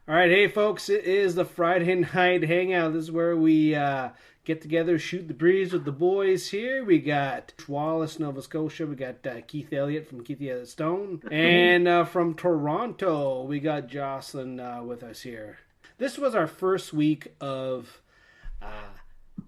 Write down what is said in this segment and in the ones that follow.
All right, hey folks, it is the Friday night hangout. This is where we get together, shoot the breeze with the boys here. We got Wallace, Nova Scotia. We got Keith Elliott from Keith Elliott Stone. And from Toronto, we got Jocelyn with us here. This was our first week of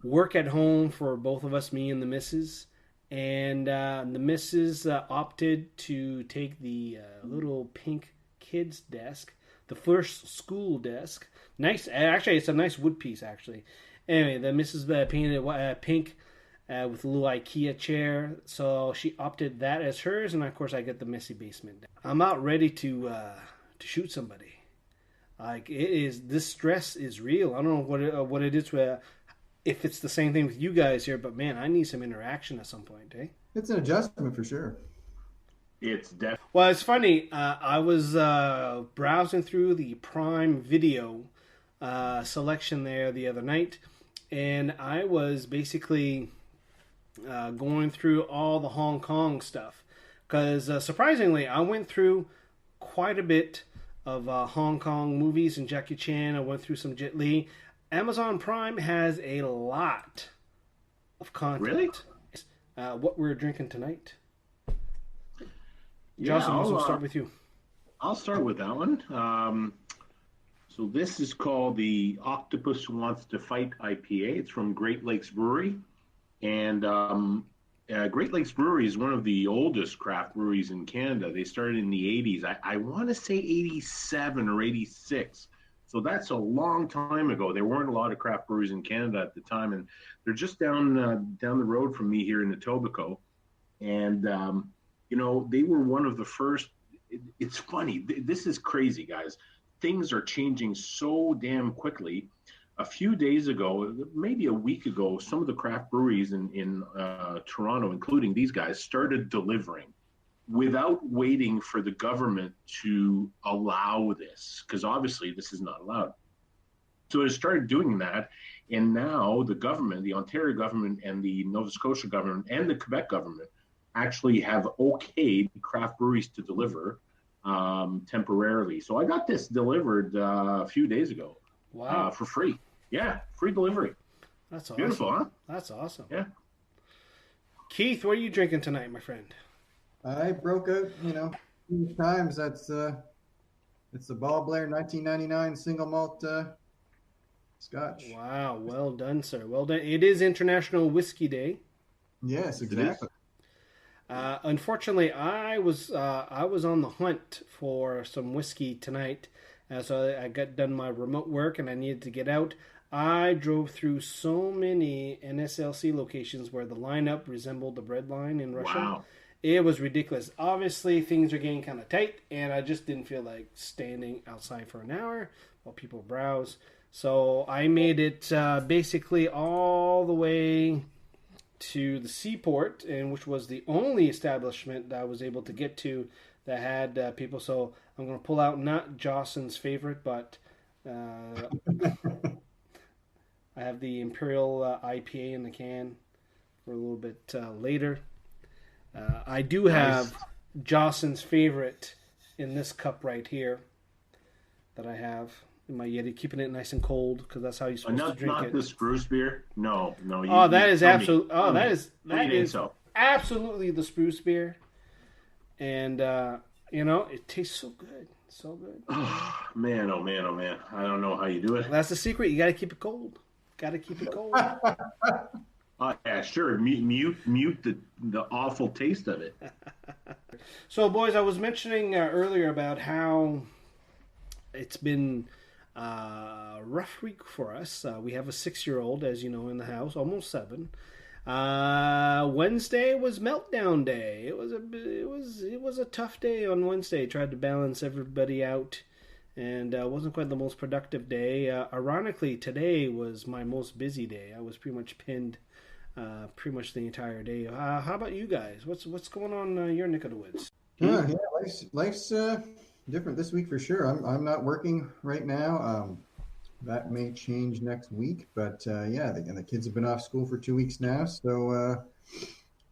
work at home for both of us, me and the missus. And the missus opted to take the little pink kids desk, the first school desk. Nice, actually, it's a nice wood piece. Actually, anyway, the missus painted it pink with a little IKEA chair, so she opted that as hers, and of course, I get the messy basement. I'm out ready to shoot somebody. Like it is, this stress is real. I don't know what it is. If it's the same thing with you guys here, but man, I need some interaction at some point, eh? It's an adjustment for sure. It's definitely. Well, it's funny. I was browsing through the Prime Video selection there the other night, and I was basically going through all the Hong Kong stuff. Because surprisingly, I went through quite a bit of Hong Kong movies and Jackie Chan. I went through some Jet Li. Amazon Prime has a lot of content. Really? What we're drinking tonight. Yeah, Jocelyn, we'll start with you. I'll start with that one. So this is called the Octopus Wants to Fight IPA. It's from Great Lakes Brewery. And Great Lakes Brewery is one of the oldest craft breweries in Canada. They started in the 80s. I want to say 87 or 86. So that's a long time ago. There weren't a lot of craft breweries in Canada at the time. And they're just down the road from me here in Etobicoke. And they were one of the first. It's funny. This is crazy, guys. Things are changing so damn quickly. A few days ago, maybe a week ago, some of the craft breweries in Toronto, including these guys, started delivering without waiting for the government to allow this, because obviously this is not allowed. So it started doing that, and now the government, the Ontario government and the Nova Scotia government and the Quebec government actually have okayed craft breweries to deliver temporarily. So I got this delivered a few days ago. Wow. For free. Yeah, free delivery. That's awesome. Beautiful, huh? That's awesome. Yeah. Keith, what are you drinking tonight, my friend? I broke out, few times. It's the Ball Blair 1999 single malt Scotch. Wow, well done, sir. Well done. It is International Whiskey Day. Yes, exactly. Unfortunately, I was on the hunt for some whiskey tonight, so I got done my remote work and I needed to get out. I drove through so many NSLC locations where the lineup resembled the bread line in Russia. Wow. It was ridiculous. Obviously, things are getting kind of tight, and I just didn't feel like standing outside for an hour while people browse. So I made it basically all the way to the seaport, and which was the only establishment that I was able to get to that had people. So I'm going to pull out not Jocelyn's favorite, but I have the Imperial IPA in the can for a little bit later. I do have Jocelyn's favorite in this cup right here that I have in my Yeti, keeping it nice and cold because that's how you're supposed to drink not it. The spruce beer? No. That is absolutely. That is so. absolutely the spruce beer, and it tastes so good, so good. Oh man! I don't know how you do it. That's the secret. You got to keep it cold. Got to keep it cold. Yeah, sure. Mute the awful taste of it. So, boys, I was mentioning earlier about how it's been a rough week for us. We have a 6-year-old, as you know, in the house, almost 7. Wednesday was meltdown day. It was a tough day on Wednesday. Tried to balance everybody out, and wasn't quite the most productive day. Ironically, today was my most busy day. I was pretty much pinned. Pretty much the entire day. How about you guys? What's going on your neck of the woods? Yeah, life's different this week for sure. I'm not working right now. That may change next week, but the kids have been off school for 2 weeks now, so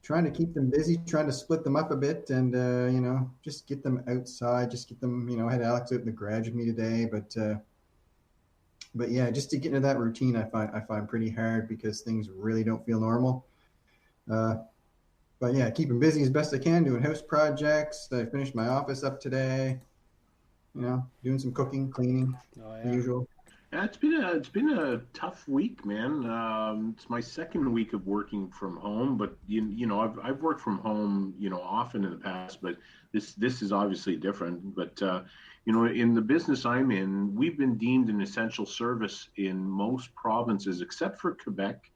trying to keep them busy, trying to split them up a bit, and just get them outside, just get them. I had Alex out in the garage with me today, but But yeah, just to get into that routine, I find pretty hard because things really don't feel normal. Uh, but yeah, keeping busy as best I can, doing house projects. I finished my office up today. Doing some cooking, cleaning, Oh the yeah. usual. Yeah, it's been a tough week, man. It's my second week of working from home, but I've worked from home often in the past, but this is obviously different. But in the business I'm in, we've been deemed an essential service in most provinces except for Quebec,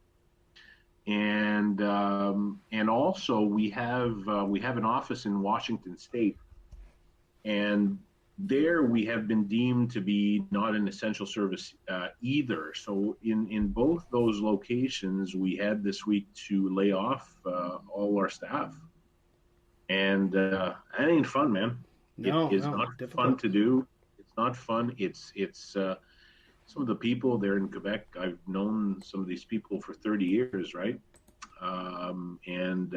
and also we have an office in Washington State, and there we have been deemed to be not an essential service either. So in both those locations, we had this week to lay off all our staff, and that ain't fun, man. It No, is no, not fun difficult. to do. It's not fun. It's some of the people there in Quebec. I've known some of these people for 30 years, right? And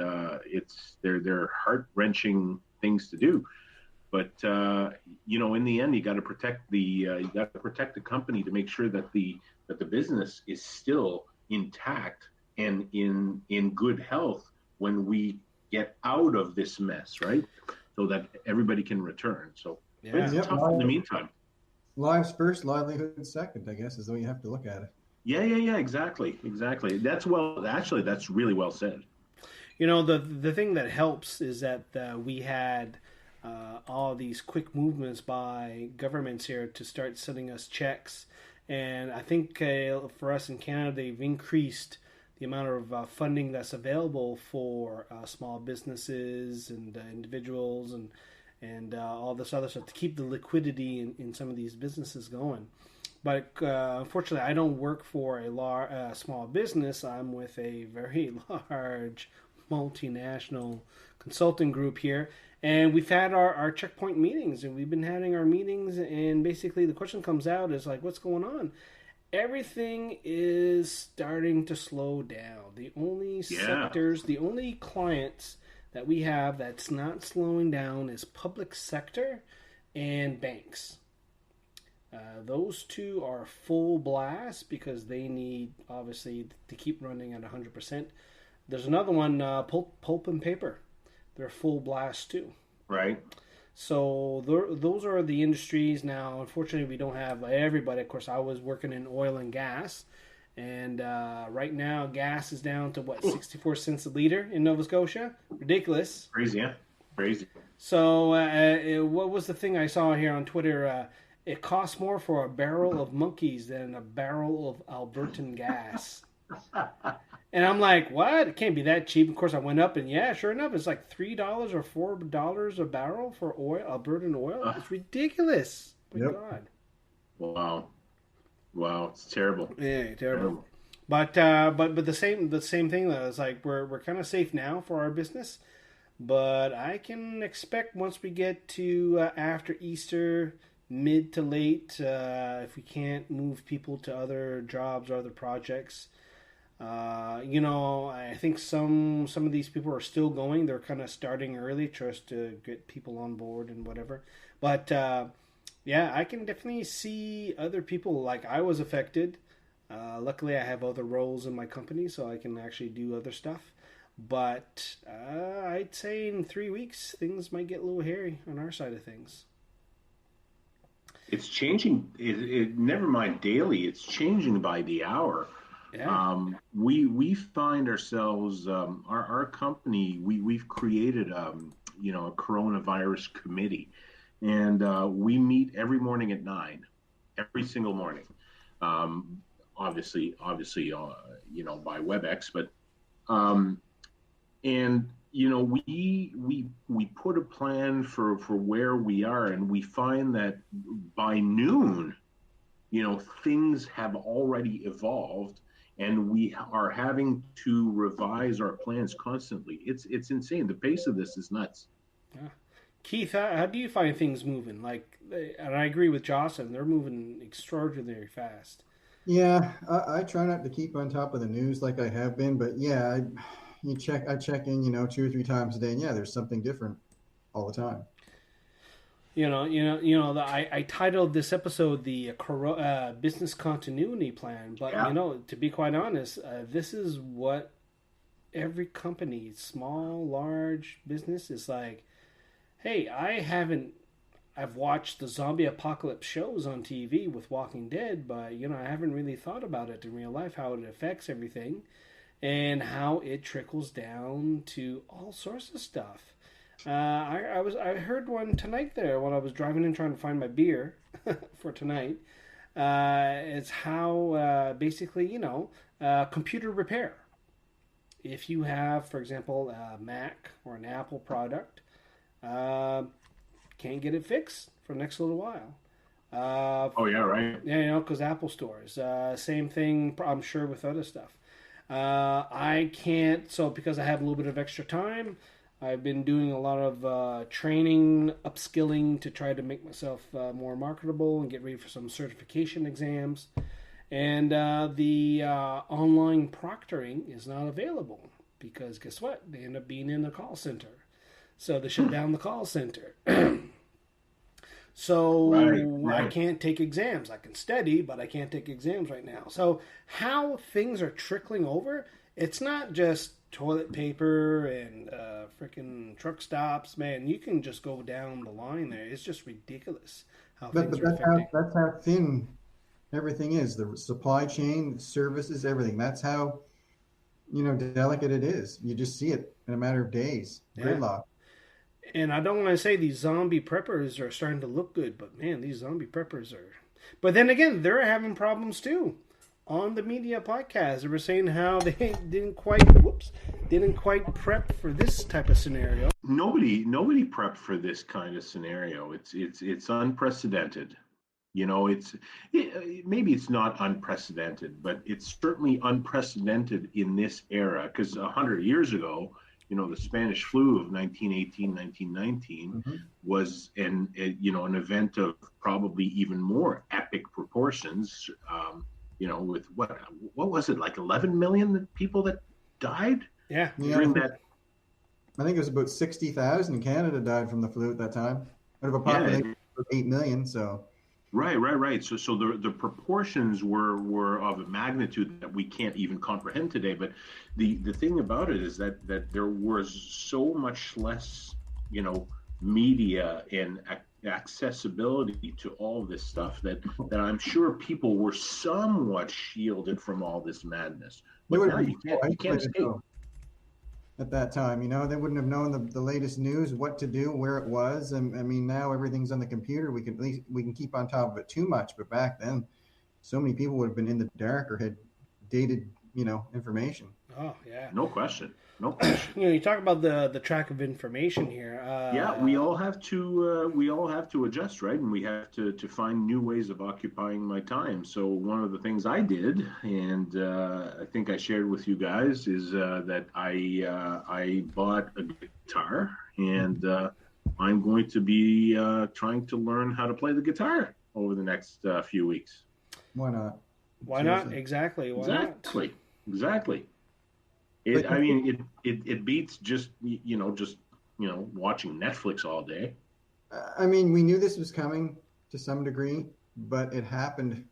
they're heart wrenching things to do. But in the end, you got to protect the company to make sure that the business is still intact and in good health when we get out of this mess, right? So that everybody can return. So it's Yeah. Yep. tough in the meantime. Lives first, livelihood second, I guess, is the way you have to look at it. Yeah, exactly. That's really well said. The thing that helps is that we had all these quick movements by governments here to start sending us checks, and I think for us in Canada, they've increased the amount of funding that's available for small businesses and individuals and all this other stuff to keep the liquidity in some of these businesses going. But unfortunately, I don't work for a small business. I'm with a very large multinational consulting group here. And we've had our checkpoint meetings, and we've been having our meetings. And basically, the question comes out is like, what's going on? Everything is starting to slow down. The only Yeah, sectors, the only clients that we have that's not slowing down is public sector and banks. Those two are full blast because they need obviously to keep running at 100%. There's another one, pulp and paper. They're full blast too. right. So those are the industries. Now, unfortunately, we don't have everybody. Of course, I was working in oil and gas, and right now gas is down to what, 64 cents a liter in Nova Scotia. Ridiculous. Crazy, yeah, crazy. So what was the thing I saw here on Twitter? It costs more for a barrel of monkeys than a barrel of Albertan gas. And I'm like, what? It can't be that cheap. Of course, I went up, and yeah, sure enough, it's like $3 or $4 a barrel for oil, Albertan oil. It's ridiculous. My Yep. God. Wow, it's terrible. Yeah, terrible. But the same thing though. It's like we're kind of safe now for our business, but I can expect once we get to after Easter, mid to late, if we can't move people to other jobs or other projects. I think some of these people are still going. They're kind of starting early just to get people on board and whatever. But yeah, I can definitely see other people. Like I was affected. Luckily, I have other roles in my company, so I can actually do other stuff. But I'd say in 3 weeks, things might get a little hairy on our side of things. It's changing. Never mind daily. It's changing by the hour. Yeah. We find ourselves our company. We've created a coronavirus committee, and we meet every morning at 9, every single morning. Obviously, by WebEx, but and we put a plan for where we are, and we find that by noon, things have already evolved, and we are having to revise our plans constantly. It's insane. The pace of this is nuts. Yeah. Keith, how do you find things moving? Like, and I agree with Jocelyn, they're moving extraordinarily fast. Yeah, I try not to keep on top of the news like I have been, but yeah, I check in, 2 or 3 times a day, and yeah, there's something different all the time. I titled this episode the business continuity plan, but Yeah. to be quite honest, this is what every company, small, large business, is like. Hey, I've watched the zombie apocalypse shows on TV with Walking Dead, but I haven't really thought about it in real life, how it affects everything, and how it trickles down to all sorts of stuff. I heard one tonight there when I was driving in trying to find my beer for tonight. It's how basically computer repair. If you have, for example, a Mac or an Apple product, uh, can't get it fixed for the next little while. Oh yeah, right. Yeah, because Apple stores. Same thing, I'm sure, with other stuff. I can't, so because I have a little bit of extra time, I've been doing a lot of training, upskilling to try to make myself more marketable and get ready for some certification exams. And the online proctoring is not available because guess what? They end up being in the call center. So they shut down the call center. So Right. I can't take exams. I can study, but I can't take exams right now. So how things are trickling over, it's not just toilet paper and freaking truck stops, man. You can just go down the line there. It's just ridiculous how But things but are that's how affecting. thin everything is. The supply chain, services, everything. That's how delicate it is. You just see it in a matter of days. Yeah. Gridlock. And I don't want to say these zombie preppers are starting to look good, but man, these zombie preppers are. But then again, they're having problems too. On the media podcast, they were saying how they didn't quite prep for this type of scenario. Nobody prepped for this kind of scenario. It's unprecedented. Maybe it's not unprecedented, but it's certainly unprecedented in this era. Because 100 years ago, the Spanish flu of 1918, 1919 Hmm. was an event of probably even more epic proportions. With what was it, like 11 million people that died Yeah, Yeah, during that? I think it was about 60,000 in Canada died from the flu at that time, out of a Yeah, population of 8 million. So right. So the proportions were of a magnitude that we can't even comprehend today. But the thing about it is that there was so much less, media and accessibility to all this stuff that I'm sure people were somewhat shielded from all this madness. they But would now have been so you can't isolated escape. though at that time. They wouldn't have known the latest news, what to do, where it was. And I mean, now everything's on the computer. We can at least we can keep on top of it too much. But back then, so many people would have been in the dark or had dated, information. oh yeah. No question. No question. You talk about the track of information here. Yeah, we all have to adjust, right? And we have to find new ways of occupying my time. So one of the things I did, and I think I shared with you guys, is that I bought a guitar, and I'm going to be trying to learn how to play the guitar over the next few weeks. Why not? Why not? Seriously. Exactly. Why not? Exactly. But I mean, it beats just watching Netflix all day. I mean, we knew this was coming to some degree, but it happened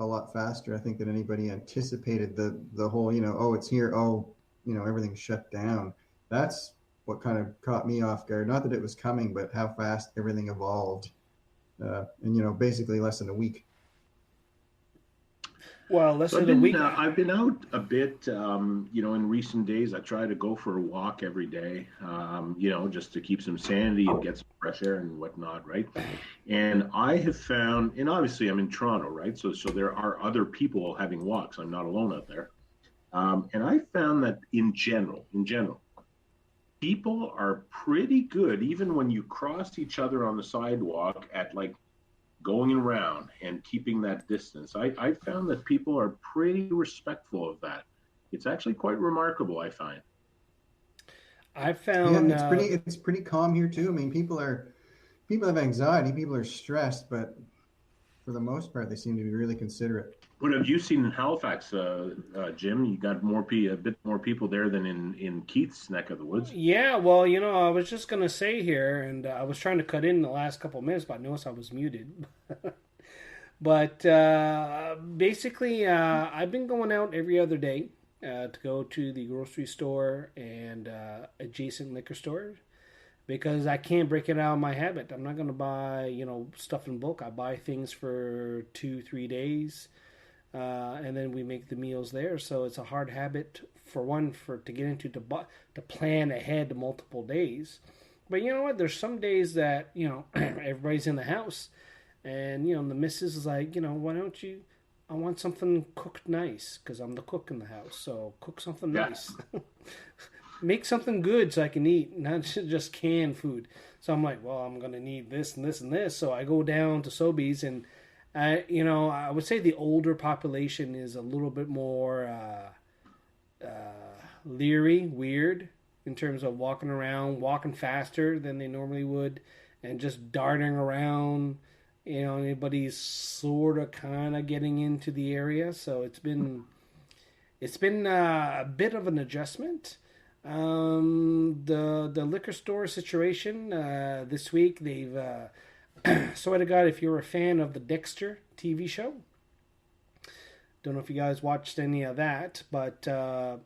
a lot faster, I think, than anybody anticipated. The whole, oh, it's here. Oh, everything's shut down. That's what kind of caught me off guard. Not that it was coming, but how fast everything evolved. And basically less than a week. Well, less So than a week. I've been out a bit, in recent days. I try to go for a walk every day, just to keep some sanity and get some fresh air and whatnot, right? And I have found, and obviously I'm in Toronto, right? So there are other people having walks. I'm not alone out there. And I found that in general, people are pretty good, even when you cross each other on the sidewalk at like going around and keeping that distance. I found that people are pretty respectful of that. It's actually quite remarkable, I find. I found Yeah, it's pretty calm here too. I mean, people have anxiety, people are stressed, but for the most part, they seem to be really considerate. What have you seen in Halifax, Jim? You got a bit more people there than in Keith's neck of the woods. Yeah, well, I was just gonna say here, and I was trying to cut in the last couple of minutes, but I noticed I was muted. But basically, I've been going out every other day to go to the grocery store and adjacent liquor stores because I can't break it out of my habit. I'm not going to buy, stuff in bulk. I buy things for 2-3 days, and then we make the meals there. So it's a hard habit to get into to plan ahead multiple days. But you know what? There's some days that everybody's in the house. And, the missus is like, why don't you, I want something cooked nice because I'm the cook in the house. So cook something nice. Make something good so I can eat, not just canned food. So I'm like, well, I'm going to need this and this and this. So I go down to Sobeys and, I would say the older population is a little bit more leery, weird in terms of walking faster than they normally would and just darting around. Anybody's sort of kind of getting into the area, so it's been a bit of an adjustment. The liquor store situation this week, they've swear to God, if you're a fan of the Dexter TV show, don't know if you guys watched any of that, but the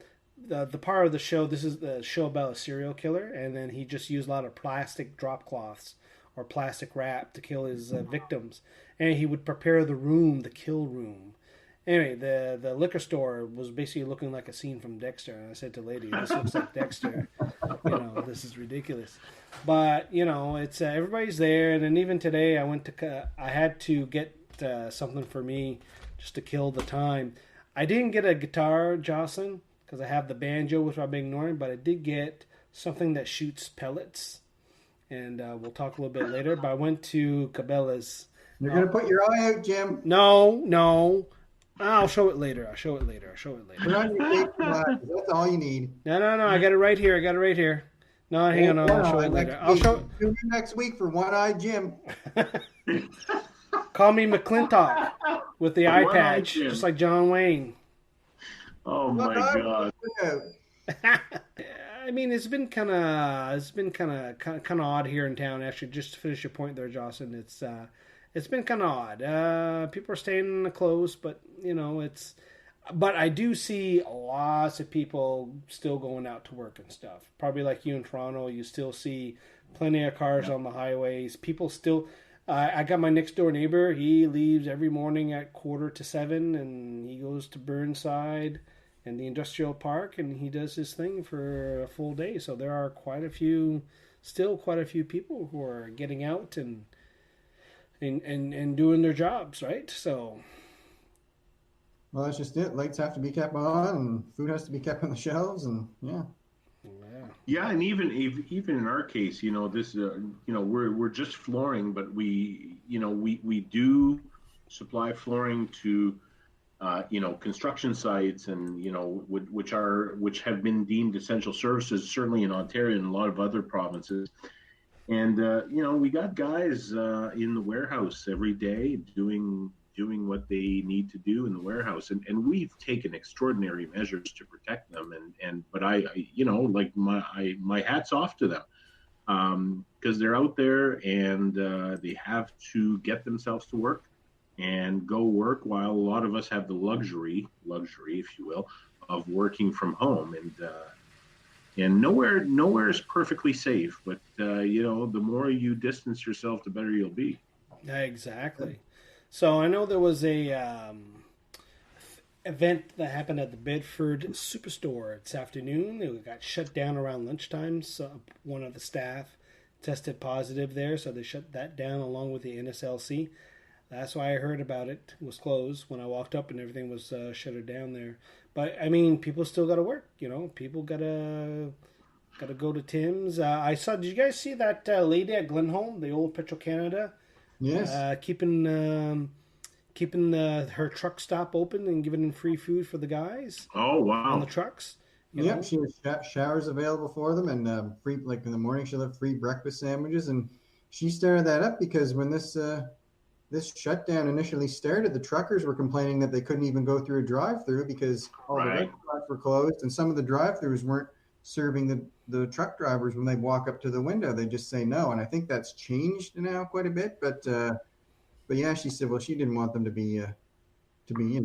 part of the show, this is the show about a serial killer, and then he just used a lot of plastic drop cloths or plastic wrap to kill his victims. And he would prepare the kill room. Anyway, the liquor store was basically looking like a scene from Dexter. And I said to the lady, this looks like Dexter. This is ridiculous. But, it's everybody's there. And then even today I had to get something for me just to kill the time. I didn't get a guitar, Jocelyn, because I have the banjo, which I've been ignoring. But I did get something that shoots pellets. And we'll talk a little bit later. But I went to Cabela's. You're going to put your eye out, Jim. No. I'll show it later. Put on your tape glasses. That's all you need. No. I got it right here. No, hang on. I'll show it later. I'll show. Tune in next week for One-Eyed Jim. Call me McClintock with the eye patch, just like John Wayne. Oh my God. I mean, it's been kind of odd here in town. Actually, just to finish your point there, Jocelyn, it's been kind of odd. People are staying close, but But I do see lots of people still going out to work and stuff. Probably like you in Toronto, you still see plenty of cars on the highways. People still. I got my next door neighbor. He leaves every morning at 6:45, and he goes to Burnside and the industrial park, and he does his thing for a full day. So there are quite a few people who are getting out and doing their jobs, right? So, well, that's just it. Lights have to be kept on, and food has to be kept on the shelves, and yeah, and even in our case, this we're just flooring, but we do supply flooring to construction sites and which have been deemed essential services, certainly in Ontario and a lot of other provinces. And we got guys in the warehouse every day doing what they need to do in the warehouse, and we've taken extraordinary measures to protect them. But I my hat's off to them because they're out there and they have to get themselves to work and go work while a lot of us have the luxury, if you will, of working from home. And nowhere is perfectly safe, but the more you distance yourself, the better you'll be. Yeah, exactly. So I know there was a event that happened at the Bedford Superstore this afternoon. It got shut down around lunchtime. So one of the staff tested positive there, so they shut that down along with the NSLC. That's why I heard about it. It was closed when I walked up and everything was shuttered down there. But I mean, people still got to work. People gotta go to Tim's. Did you guys see that lady at Glenholm, the old Petro-Canada? Yes. Keeping her truck stop open and giving them free food for the guys. Oh wow! On the trucks. Yep, she has showers available for them and free. Like in the morning, she'll have free breakfast sandwiches, and she started that up because when this this shutdown initially started, the truckers were complaining that they couldn't even go through a drive-through because all the Right. restaurants were closed, and some of the drive-throughs weren't serving the truck drivers when they walk up to the window. They just say no, and I think that's changed now quite a bit. But yeah, she said, well, she didn't want them to be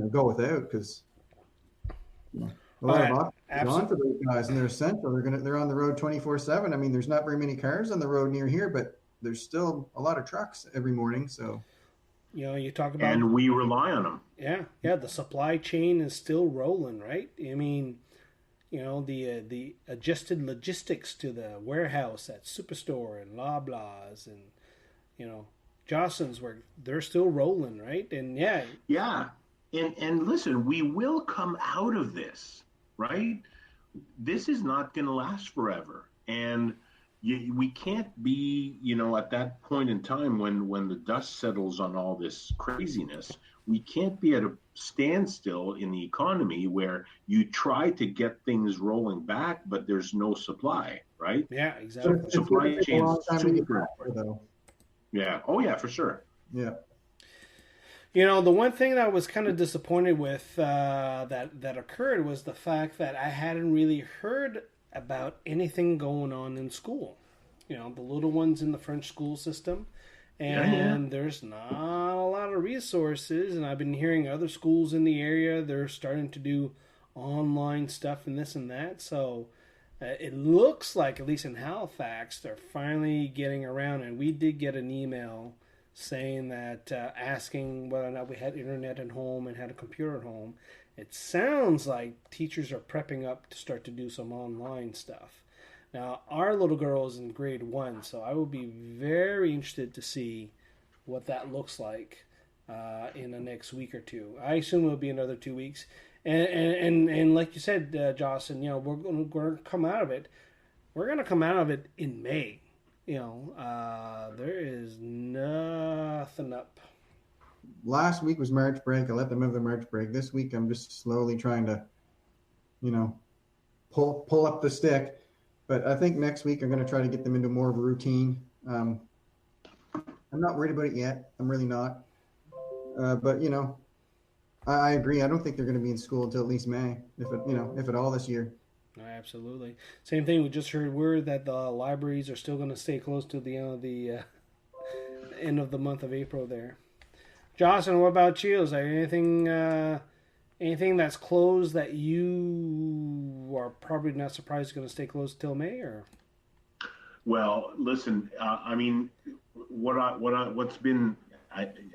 go without because a lot of options are gone for those guys, and they're essential. They're on the road 24/7. I mean, there's not very many cars on the road near here, but there's still a lot of trucks every morning. So You talk about, And we rely on them. yeah, the supply chain is still rolling, right? I mean, the adjusted logistics to the warehouse at Superstore and Loblaws and Jocelyn's work, they're still rolling, right? And yeah, Yeah. And listen, we will come out of this, right? This is not going to last forever. And we can't be, at that point in time when the dust settles on all this craziness, we can't be at a standstill in the economy where you try to get things rolling back, but there's no supply, right? yeah, So exactly. supply it's a chain long is time to get super back there, important. though. Yeah. Oh, yeah, for sure. Yeah. The one thing that I was kind of disappointed with that occurred was the fact that I hadn't really heard about anything going on in school. The little ones in the French school system, and there's not a lot of resources. And I've been hearing other schools in the area, they're starting to do online stuff and this and that. So it looks like, at least in Halifax, they're finally getting around. And we did get an email saying that asking whether or not we had internet at home and had a computer at home. It sounds like teachers are prepping up to start to do some online stuff. Now, our little girl is in grade 1, so I will be very interested to see what that looks like in the next week or two. I assume it'll be another 2 weeks. And like you said, Jocelyn, we're going to come out of it. We're going to come out of it in May. There is nothing up. Last week was March break. I let them have the March break. This week, I'm just slowly trying to, pull up the stick. But I think next week I'm going to try to get them into more of a routine. I'm not worried about it yet. I'm really not. But I agree. I don't think they're going to be in school until at least May, if at all this year. Absolutely. Same thing. We just heard word that the libraries are still going to stay close to the end of the month of April there. Jocelyn, what about you? Is there anything that's closed that you are probably not surprised is going to stay closed till May? Or Well, listen, I mean, what's been,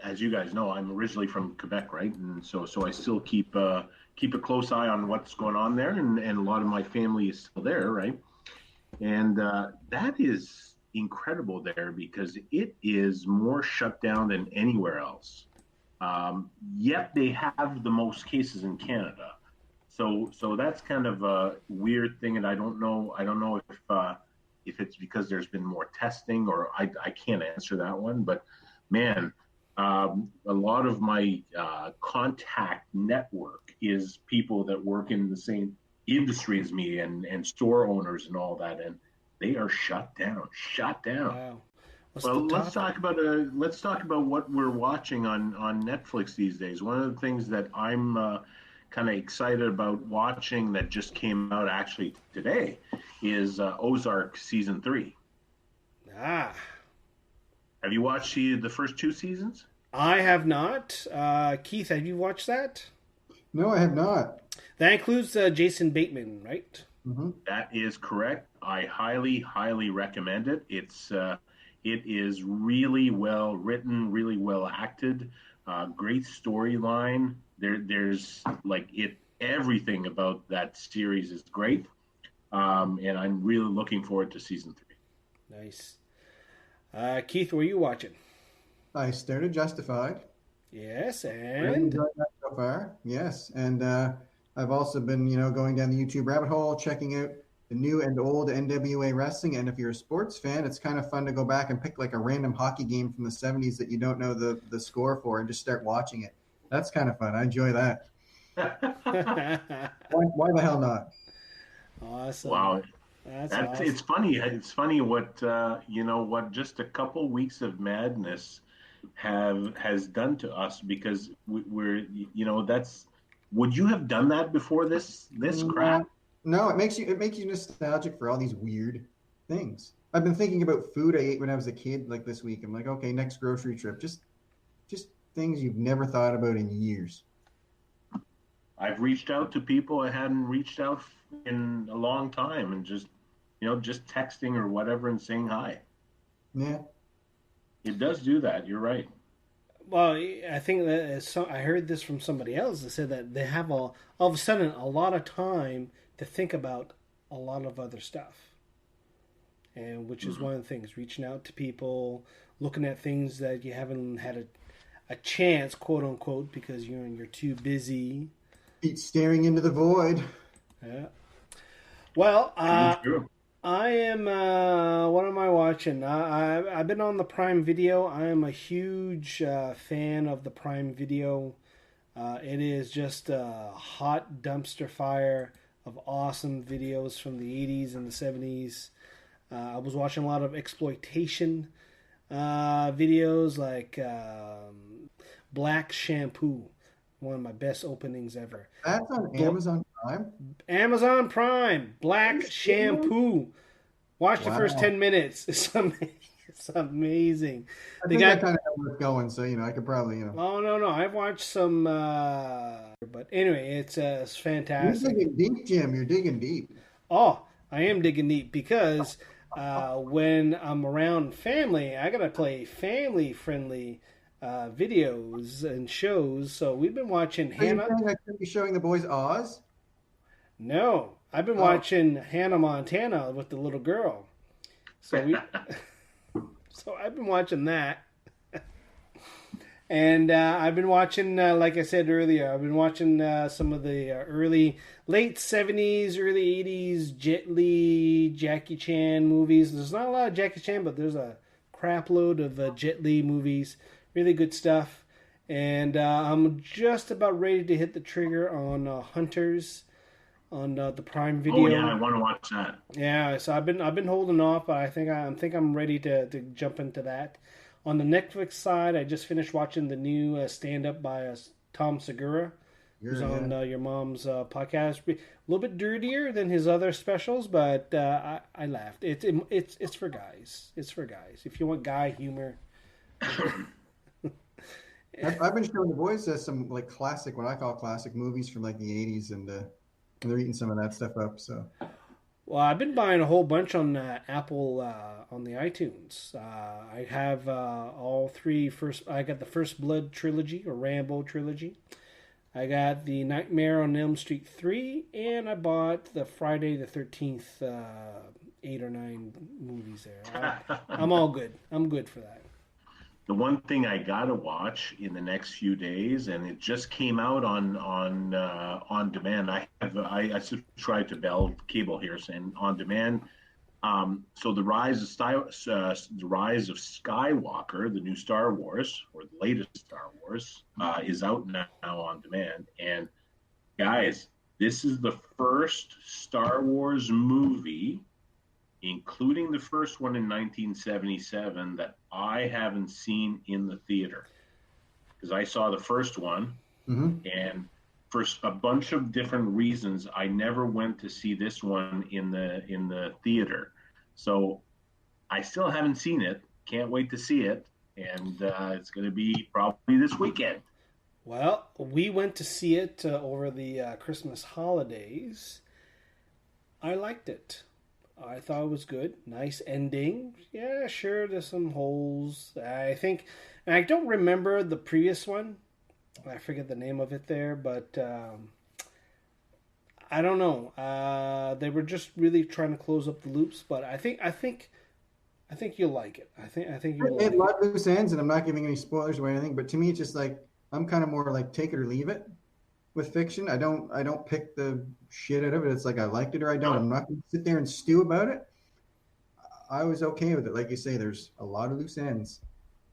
as you guys know, I'm originally from Quebec, right? And so I still keep a close eye on what's going on there, and a lot of my family is still there, right? And that is incredible there because it is more shut down than anywhere else. Yet they have the most cases in Canada, so that's kind of a weird thing, and I don't know if it's because there's been more testing, or I can't answer that one. But man, a lot of my contact network is people that work in the same industry as me, and store owners and all that, and they are shut down. wow. Well, let's talk about what we're watching on Netflix these days. One of the things that I'm kind of excited about watching that just came out actually today is Ozark season 3. Ah, Have you watched the first 2 seasons? I have not. Keith, have you watched that? No, I have not. That includes Jason Bateman, right? Mm-hmm. That is correct. I highly, highly recommend it. It is really well written, really well acted, great storyline. There's everything about that series is great, and I'm really looking forward to season 3. Nice. Keith, what are you watching? I started Justified. Yes, Really and enjoyed that so far. Yes, and I've also been, going down the YouTube rabbit hole, checking out the new and old NWA wrestling. And if you're a sports fan, it's kind of fun to go back and pick like a random hockey game from the 70s that you don't know the score for and just start watching it. That's kind of fun. I enjoy that. Why the hell not? awesome. Wow. That's awesome. It's funny. It's funny what just a couple weeks of madness has done to us, because we're, that's, would you have done that before this crap? No, it makes you nostalgic for all these weird things. I've been thinking about food I ate when I was a kid, like this week. I'm like, okay, next grocery trip, just things you've never thought about in years. I've reached out to people I hadn't reached out in a long time, and just texting or whatever and saying hi. Yeah. It does do that. You're right. Well, I think that I heard this from somebody else that said that they have all of a sudden a lot of time to think about a lot of other stuff, and which is one of the things, reaching out to people, looking at things that you haven't had a chance, quote unquote, because you're too busy. Keep staring into the void. Yeah. Well, True. I am. What am I watching? I've been on the Prime Video. I am a huge fan of the Prime Video. It is just a hot dumpster fire of awesome videos from the 80s and the 70s. I was watching a lot of exploitation videos, like Black Shampoo, one of my best openings ever. That's on Amazon Prime. Amazon Prime, Black Shampoo. Watch the first 10 minutes. It's amazing. I think I kind of know where it's going, so I could probably. Oh no! I've watched some, but anyway, it's fantastic. You're digging deep, Jim. You're digging deep. Oh, I am digging deep because when I'm around family, I gotta play family-friendly videos and shows. So we've been watching Hannah. Are you saying I could be showing the boys Oz? No, I've been watching Hannah Montana with the little girl. So so I've been watching that. And I've been watching, like I said earlier, I've been watching some of the late 70s, early 80s Jet Li, Jackie Chan movies. There's not a lot of Jackie Chan, but there's a crap load of Jet Li movies. Really good stuff. And I'm just about ready to hit the trigger on Hunters on the Prime Video. Oh yeah, I want to watch that. Yeah, so I've been holding off, but I think I'm ready to jump into that. On the Netflix side, I just finished watching the new stand-up by Tom Segura, who's on your mom's podcast. A little bit dirtier than his other specials, but I laughed. It's for guys. It's for guys. If you want guy humor. I've been showing the boys some like classic, what I call classic movies from like the 80s, and they're eating some of that stuff up. So. Well, I've been buying a whole bunch on Apple on the iTunes. I have all three I got the First Blood trilogy or Rambo trilogy. I got the Nightmare on Elm Street 3, and I bought the Friday the 13th 8 or 9 movies there. I'm all good. I'm good for that. The one thing I gotta watch in the next few days, and it just came out on demand. I subscribe to Bell Cable here, and on demand. So the rise of Skywalker, the new Star Wars, or the latest Star Wars, is out now on demand. And guys, this is the first Star Wars movie, including the first one in 1977, that I haven't seen in the theater. Because I saw the first one, and for a bunch of different reasons, I never went to see this one in the theater. So I still haven't seen it. Can't wait to see it, and it's going to be probably this weekend. Well, we went to see it over the Christmas holidays. I liked it. I thought it was good. Nice ending. Yeah, sure, there's some holes. I think, and I don't remember the previous one. I forget the name of it there, but I don't know. They were just really trying to close up the loops, but I think you'll like it. I think you'll like it. A lot of loose ends, and I'm not giving any spoilers or anything, but to me, it's just like, I'm kind of more like take it or leave it with fiction. I don't pick the shit out of it. It's like I liked it or I don't. I'm not going to sit there and stew about it. I was okay with it. Like you say, there's a lot of loose ends,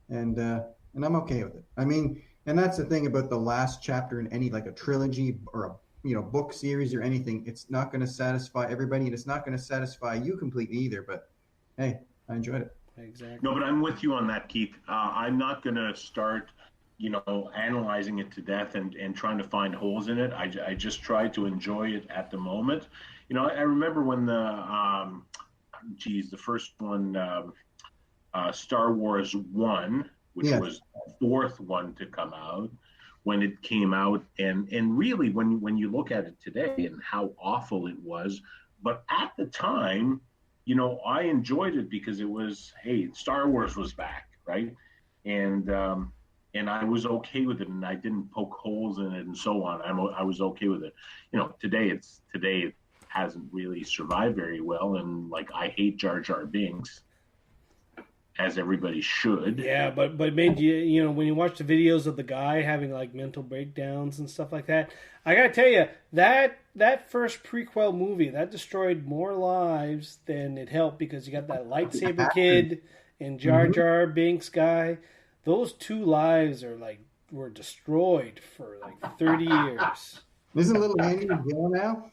and I'm okay with it. I mean, and that's the thing about the last chapter in any, like a trilogy or a book series or anything. It's not going to satisfy everybody, and it's not going to satisfy you completely either. But hey, I enjoyed it. exactly. No, but I'm with you on that, Keith. I'm not going to start, analyzing it to death and trying to find holes in it. I just try to enjoy it at the moment. I remember when the first one, Star Wars 1, which Yeah. was the fourth one to come out, when it came out, and really when you look at it today and how awful it was, but at the time, I enjoyed it because it was, hey, Star Wars was back, right? And I was okay with it, and I didn't poke holes in it and so on. I was okay with it. Today it hasn't really survived very well, and like I hate Jar Jar Binks, as everybody should. Yeah, but it made you when you watch the videos of the guy having like mental breakdowns and stuff like that. I gotta tell you that first prequel movie that destroyed more lives than it helped, because you got that lightsaber kid and Jar Jar Binks guy. Those two lives were destroyed for like 30 years. Isn't little Andy in jail now?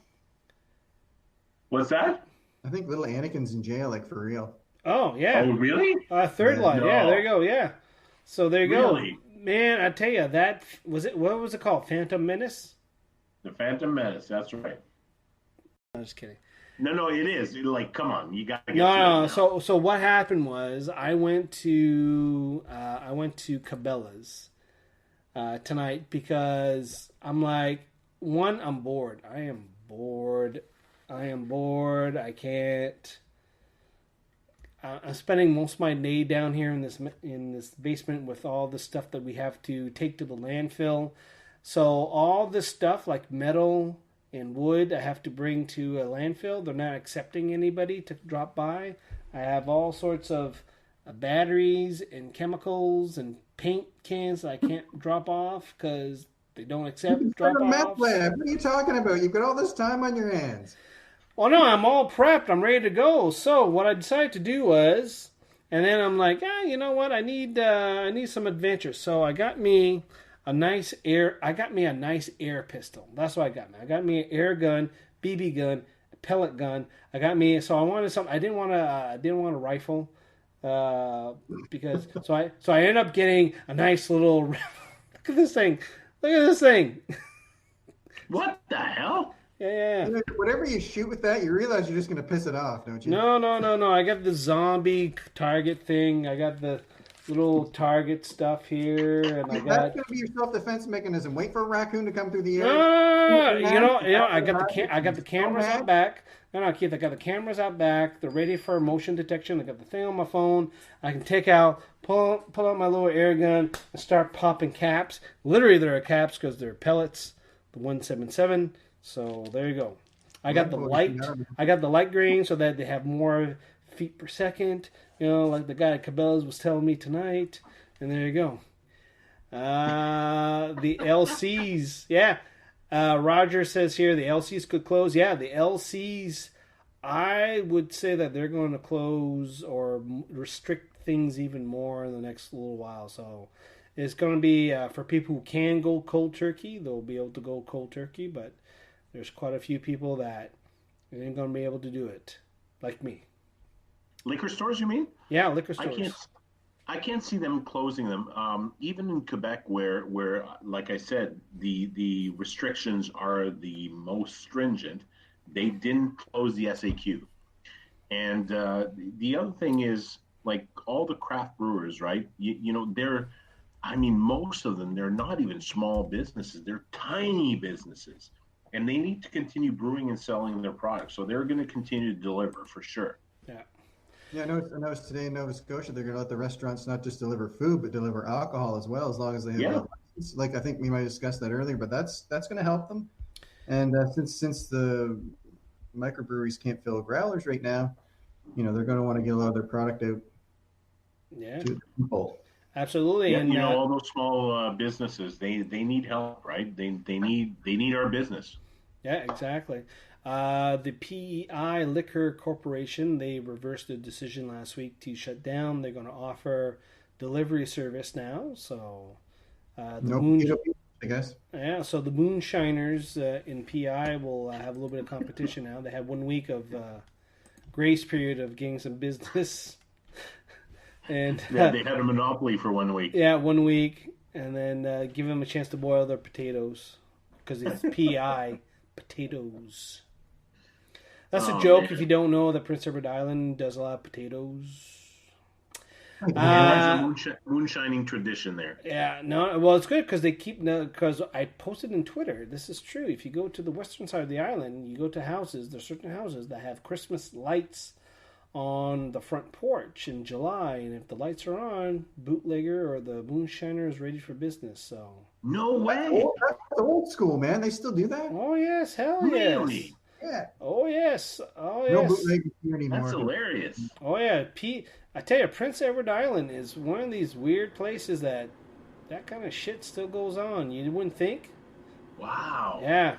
What's that? I think little Anakin's in jail, like for real. Oh yeah. Oh really? Third Yeah. life. No. Yeah, there you go. Yeah. So there you Really? go. Man, I tell you, that was it. What was it called? Phantom Menace? The Phantom Menace. That's right. I'm just kidding. No, it is. Like, come on, you got to get No, to it no. now. So what happened was I went to Cabela's tonight because I'm like, one, I'm bored. I am bored. I can't. I'm spending most of my day down here in this basement with all the stuff that we have to take to the landfill. So all this stuff like metal and wood I have to bring to a landfill. They're not accepting anybody to drop by. I have all sorts of batteries and chemicals and paint cans that I can't drop off because they don't accept drop You're a meth offs. lab. What are you talking about? You've got all this time on your hands. Well, no, I'm all prepped. I'm ready to go. So what I decided to do was, and then I'm like, you know what? I need some adventure. So I got me a nice air pistol. That's what I got me. I got me an air gun, BB gun, a pellet gun. So I wanted something. I didn't want a rifle, because so I ended up getting a nice little. Look at this thing. Look at this thing. What the hell? Yeah. You know, whatever you shoot with that, you realize you're just going to piss it off, don't you? No. I got the zombie target thing. I got the little target stuff here, and I got. That's going to be your self-defense mechanism. Wait for a raccoon to come through the air. No. I got the cameras out back. No, Keith, I got the cameras out back. They're ready for motion detection. I got the thing on my phone. I can pull out my little air gun and start popping caps. Literally, there are caps because they're pellets. The 177. So there you go. I got the light green so that they have more feet per second. Like the guy at Cabela's was telling me tonight. And there you go. The LCs, yeah. Roger says here the LCs could close. Yeah, the LCs, I would say that they're going to close or restrict things even more in the next little while. So it's going to be for people who can go cold turkey. They'll be able to go cold turkey, but there's quite a few people that ain't going to be able to do it, like me. Liquor stores, you mean? Yeah, liquor stores. I can't see them closing them. Even in Quebec, where like I said, the restrictions are the most stringent, they didn't close the SAQ. And the other thing is, like all the craft brewers, right? Most of them, they're not even small businesses; they're tiny businesses, and they need to continue brewing and selling their products. So they're going to continue to deliver for sure. Yeah. Yeah, I noticed today in Nova Scotia they're going to let the restaurants not just deliver food but deliver alcohol as well, as long as they have a license. Like I think we might have discussed that earlier, but that's going to help them. And since the microbreweries can't fill growlers right now, they're going to want to get a lot of their product out to the people. Absolutely. Yeah, And all those small businesses, they need help, right? They need our business. Yeah, exactly. The PEI Liquor Corporation, they reversed the decision last week to shut down. They're going to offer delivery service now. So I guess. Yeah, so the Moonshiners in PI will have a little bit of competition now. They have 1 week of grace period of getting some business. And Yeah, they had a monopoly for 1 week. yeah, 1 week, and then give them a chance to boil their potatoes because it's PI potatoes. That's a Oh joke if man. you don't know that Prince Edward Island does a lot of potatoes. Yeah, there's a Uh, moonshining tradition there. yeah, no, well, it's good because they keep, because I posted in Twitter, this is true. If you go to the western side of the island, you go to houses, there's certain houses that have Christmas lights on the front porch in July, and if the lights are on, bootlegger or the moonshiner is ready for business. So, No way. That's old school, man. They still do that? oh yes, hell yes, Really? Yeah. oh yes, oh No yes, bootleggers here That's anymore. hilarious. oh yeah. I tell you, Prince Edward Island is one of these weird places that kind of shit still goes on. You wouldn't think. Wow. Yeah.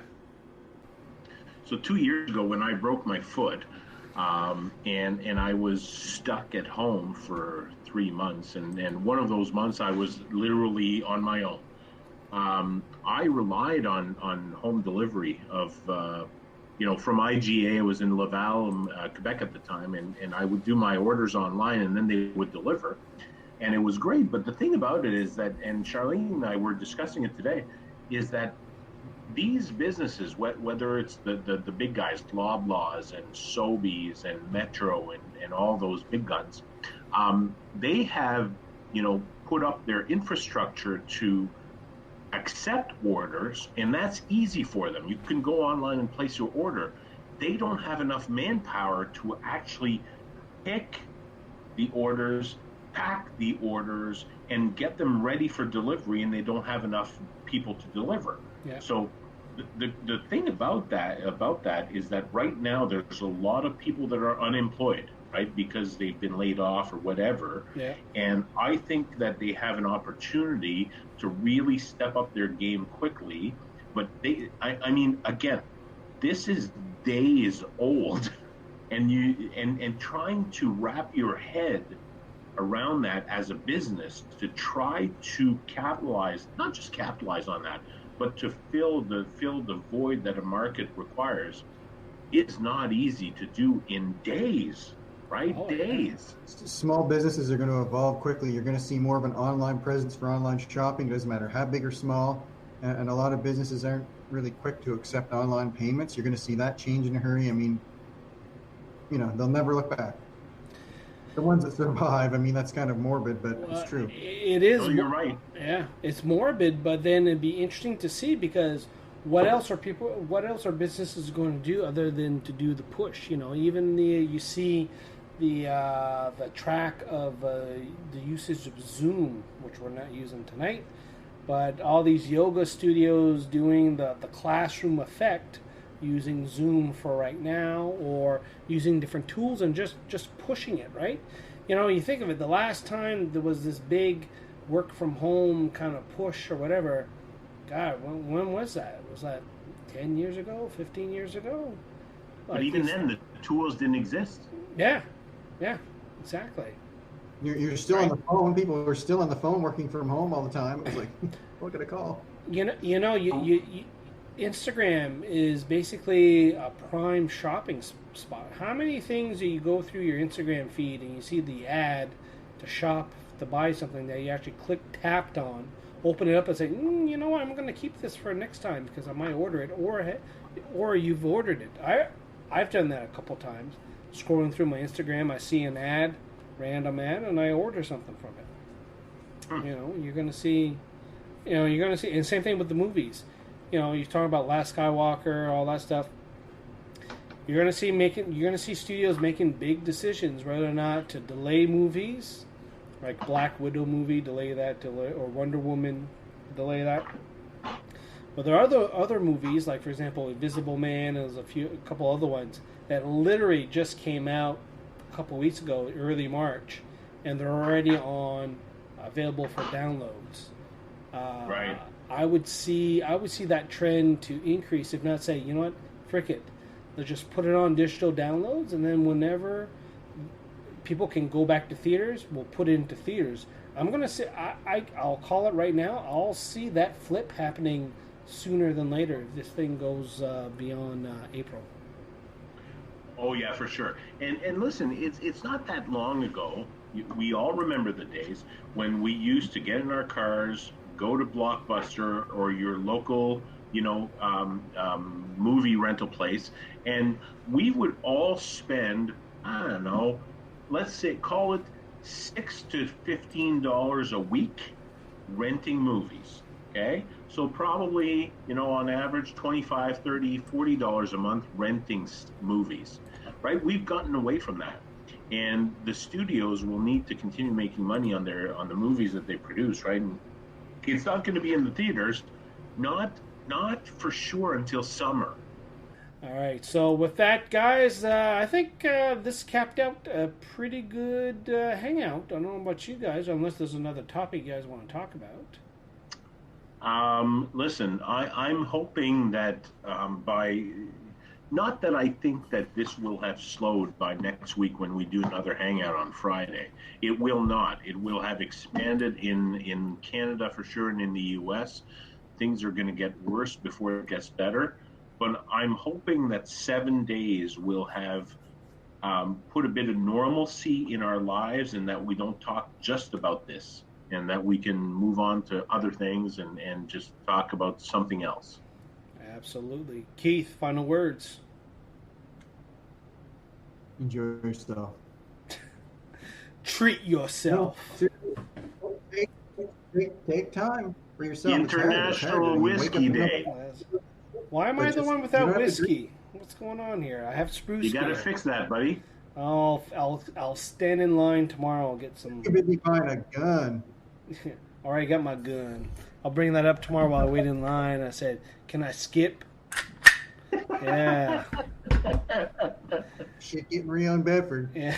So 2 years ago, when I broke my foot, and I was stuck at home for 3 months, and one of those months I was literally on my own. I relied on home delivery of, from IGA. I was in Laval, Quebec at the time, and I would do my orders online, and then they would deliver, and it was great. But the thing about it is that, and Charlene and I were discussing it today, is that these businesses, whether it's the big guys, Loblaws and Sobeys and Metro and all those big guns, they have, put up their infrastructure to accept orders, and that's easy for them. You can go online and place your order. They don't have enough manpower to actually pick the orders, pack the orders, and get them ready for delivery, and they don't have enough people to deliver. Yeah. So the thing about that is that right now there's a lot of people that are unemployed, right, because they've been laid off or whatever. Yeah. And I think that they have an opportunity to really step up their game quickly. But I mean, again, this is days old, and trying to wrap your head around that as a business to try to capitalize, not just capitalize on that, but to fill the void that a market requires, is not easy to do in days, right? Oh, Days. Small businesses are going to evolve quickly. You're going to see more of an online presence for online shopping. It doesn't matter how big or small. And a lot of businesses aren't really quick to accept online payments. You're going to see that change in a hurry. I mean, they'll never look back. The ones that survive, I mean, that's kind of morbid, but it's true. It is. Oh, you're right. Yeah, it's morbid, but then it'd be interesting to see because what else are businesses going to do other than to do the push? Even you see the track of the usage of Zoom, which we're not using tonight, but all these yoga studios doing the classroom effect using Zoom for right now, or using different tools and just pushing it, right? You think of it, the last time there was this big work from home kind of push or whatever, God, when was that? Was that 10 years ago, 15 years ago? But even then, the tools didn't exist. Yeah, exactly. You're still on the phone. People are still on the phone working from home all the time. It's like, what can I call? Instagram is basically a prime shopping spot. How many things do you go through your Instagram feed and you see the ad to shop, to buy something that you actually tapped on, open it up and say, you know what, I'm going to keep this for next time because I might order it, or you've ordered it. I've done that a couple times. Scrolling through my Instagram, I see an ad, random ad, and I order something from it. You're going to see, and same thing with the movies. You're talking about Last Skywalker, all that stuff. You're gonna see studios making big decisions whether or not to delay movies, like Black Widow movie, or Wonder Woman, delay that. But there are other movies, like for example, Invisible Man, and there's a couple other ones that literally just came out a couple weeks ago, early March, and they're already available for downloads. Right. I would see that trend to increase, if not say, you know what, frick it. They'll just put it on digital downloads, and then whenever people can go back to theaters, we'll put it into theaters. I'm going to say, I'll call it right now, I'll see that flip happening sooner than later if this thing goes beyond April. Oh, yeah, for sure. And listen, it's not that long ago We all remember the days when we used to get in our cars, go to Blockbuster or your local, movie rental place, and we would all spend, I don't know, let's say, call it $6 to $15 a week renting movies. Okay, so probably, on average, 25, 30, $40 a month renting movies, right? We've gotten away from that, and the studios will need to continue making money on the movies that they produce, right? And it's not going to be in the theaters, not for sure until summer. All right, so with that, guys, I think this capped out a pretty good hangout. I don't know about you guys, unless there's another topic you guys want to talk about. Listen, I'm hoping that not that I think that this will have slowed by next week when we do another hangout on Friday. It will not. It will have expanded in Canada for sure, and in the U.S. Things are going to get worse before it gets better. But I'm hoping that 7 days will have put a bit of normalcy in our lives, and that we don't talk just about this, and that we can move on to other things and just talk about something else. Absolutely. Keith, final words. Enjoy yourself. Treat yourself. Take time for yourself. International Whiskey Day. Why am I the one without whiskey? What's going on here? I have spruce. You got to fix that, buddy. Oh, I'll stand in line tomorrow. I'll get some. You could be buying a gun. Already got my gun. I'll bring that up tomorrow while I wait in line. I said, "Can I skip?" Yeah. Shit getting real in Bedford. Yeah.